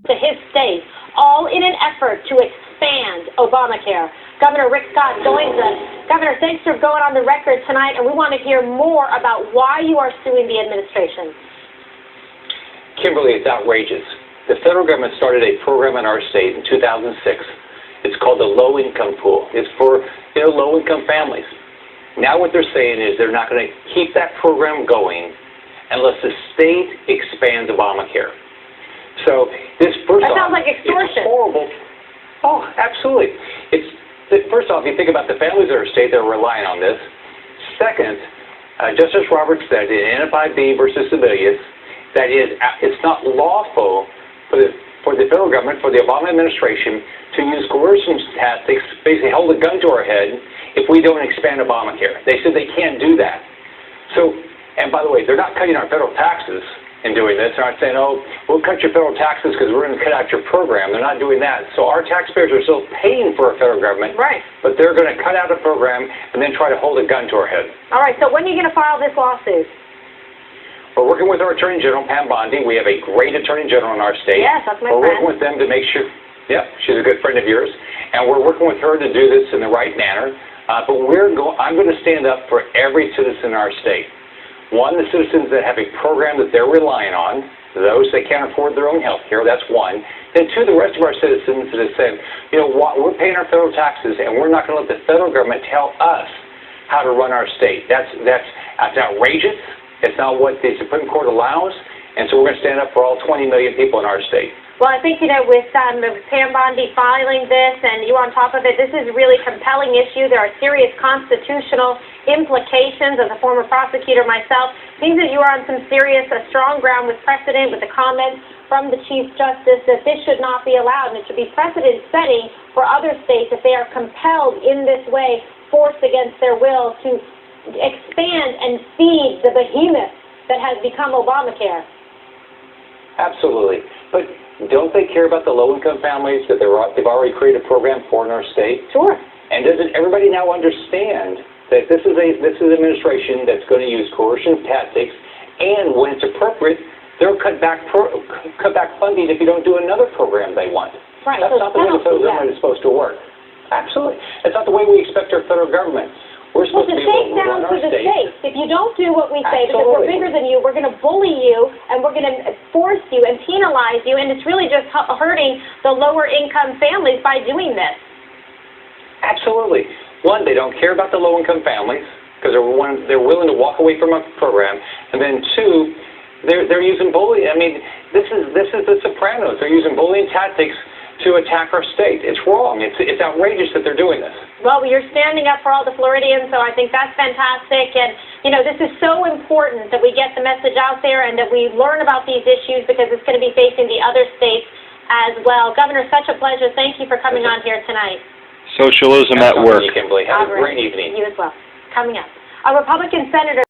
to his state, all in an effort to expand Obamacare. Governor Rick Scott joins us. Governor, thanks for going on the record tonight, and we want to hear more about why you are suing the administration. Kimberly, it's outrageous. The federal government started a program in our state in 2006. It's called the Low-Income Pool. It's for low-income families. Now what they're saying is they're not going to keep that program going unless the state expands Obamacare. So this That sounds like extortion. It's horrible. Oh, absolutely. First off, you think about the families in our state that are relying on this. Second, Justice Roberts said in NFIB versus Sebelius that it's not lawful for the federal government, for the Obama administration, to use coercion tactics, basically hold a gun to our head if we don't expand Obamacare. They said they can't do that. So, and by the way, they're not cutting our federal taxes in doing this. They're not saying, oh, we'll cut your federal taxes because we're going to cut out your program. They're not doing that. So our taxpayers are still paying for a federal government, right? But they're going to cut out a program and then try to hold a gun to our head. All right, so when are you going to file this lawsuit? We're working with our Attorney General, Pam Bondi. We have a great Attorney General in our state. Yes, that's my friend. We're working with them to make sure, yeah, she's a good friend of yours. And we're working with her to do this in the right manner. But I'm going to stand up for every citizen in our state. One, the citizens that have a program that they're relying on, those that can't afford their own health care, that's one. And two, the rest of our citizens that have said, you know what, we're paying our federal taxes and we're not going to let the federal government tell us how to run our state. That's outrageous. It's not what the Supreme Court allows, and so we're going to stand up for all 20 million people in our state. Well, I think, with Pam Bondi filing this and you on top of it, this is a really compelling issue. There are serious constitutional implications. As a former prosecutor myself, seems that you are on some serious, strong ground with precedent, with the comments from the Chief Justice that this should not be allowed, and it should be precedent-setting for other states if they are compelled in this way, forced against their will, to expand and feed the behemoth that has become Obamacare. Absolutely. But don't they care about the low-income families that they've already created a program for in our state? Sure. And doesn't everybody now understand that this is an administration that's going to use coercion tactics, and when it's appropriate, they'll cut back funding if you don't do another program they want. Right. That's not the way the federal government is supposed to work. Absolutely. It's not the way we expect our federal government. We're supposed to be able to run our state. If you don't do what we say, Absolutely. because we're bigger than you, we're going to bully you, and we're going to force you and penalize you, and it's really just hurting the lower-income families by doing this. Absolutely. One, they don't care about the low-income families because they're willing to walk away from a program, and then two, they're using bullying. I mean, this is the Sopranos. They're using bullying tactics to attack our state. It's wrong. It's outrageous that they're doing this. Well, you're standing up for all the Floridians, so I think that's fantastic. And, this is so important that we get the message out there and that we learn about these issues because it's going to be facing the other states as well. Governor, such a pleasure. Thank you for coming on here tonight. Socialism at work. Kimberly. Have a great evening. You as well. Coming up, a Republican Senator